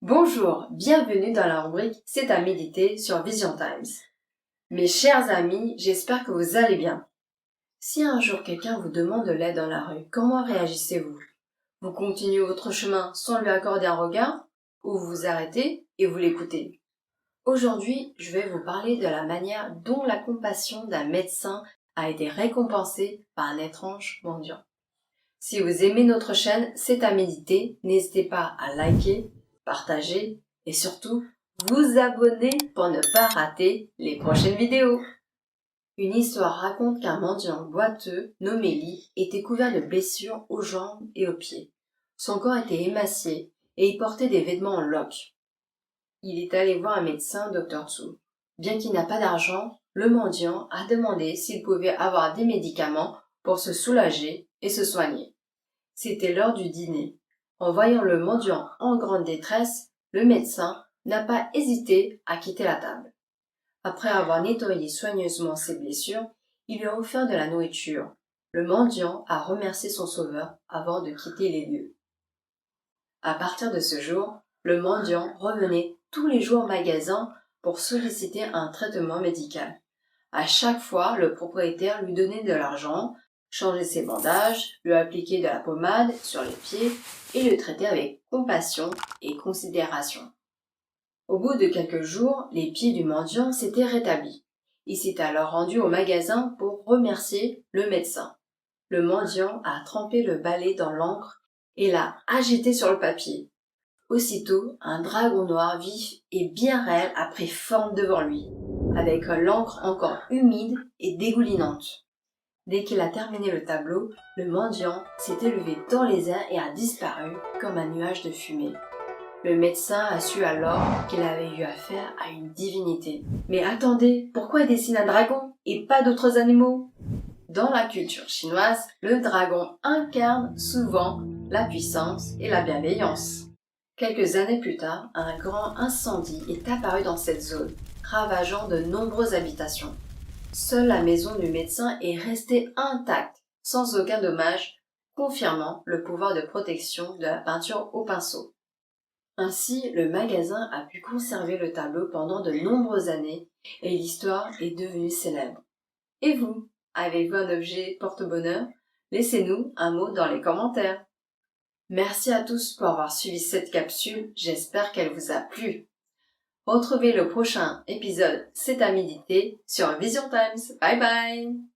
Bonjour, bienvenue dans la rubrique C'est à méditer sur Vision Times. Mes chers amis, j'espère que vous allez bien. Si un jour quelqu'un vous demande de l'aide dans la rue, comment réagissez-vous? Vous continuez votre chemin sans lui accorder un regard ou vous vous arrêtez et vous l'écoutez? Aujourd'hui, je vais vous parler de la manière dont la compassion d'un médecin a été récompensée par un étrange mendiant. Si vous aimez notre chaîne C'est à méditer, n'hésitez pas à liker, partager et surtout vous abonner pour ne pas rater les prochaines vidéos. Une histoire raconte qu'un mendiant boiteux nommé Lee était couvert de blessures aux jambes et aux pieds. Son corps était émacié et il portait des vêtements en loques. Il est allé voir un médecin, Dr. Tsu. Bien qu'il n'a pas d'argent, le mendiant a demandé s'il pouvait avoir des médicaments pour se soulager et se soigner. C'était l'heure du dîner. En voyant le mendiant en grande détresse, le médecin n'a pas hésité à quitter la table. Après avoir nettoyé soigneusement ses blessures, il lui a offert de la nourriture. Le mendiant a remercié son sauveur avant de quitter les lieux. À partir de ce jour, le mendiant revenait tous les jours au magasin pour solliciter un traitement médical. À chaque fois, le propriétaire lui donnait de l'argent, changeait ses bandages, lui appliquait de la pommade sur les pieds et le traitait avec compassion et considération. Au bout de quelques jours, les pieds du mendiant s'étaient rétablis. Il s'est alors rendu au magasin pour remercier le médecin. Le mendiant a trempé le balai dans l'encre et l'a agité sur le papier. Aussitôt, un dragon noir vif et bien réel a pris forme devant lui, avec l'encre encore humide et dégoulinante. Dès qu'il a terminé le tableau, le mendiant s'est élevé dans les airs et a disparu comme un nuage de fumée. Le médecin a su alors qu'il avait eu affaire à une divinité. Mais attendez, pourquoi il dessine un dragon et pas d'autres animaux? Dans la culture chinoise, le dragon incarne souvent la puissance et la bienveillance. Quelques années plus tard, un grand incendie est apparu dans cette zone, ravageant de nombreuses habitations. Seule la maison du médecin est restée intacte, sans aucun dommage, confirmant le pouvoir de protection de la peinture au pinceau. Ainsi, le magasin a pu conserver le tableau pendant de nombreuses années et l'histoire est devenue célèbre. Et vous, avez-vous un objet porte-bonheur? Laissez-nous un mot dans les commentaires. Merci à tous pour avoir suivi cette capsule, j'espère qu'elle vous a plu. Retrouvez le prochain épisode C'est à méditer sur Vision Times. Bye bye!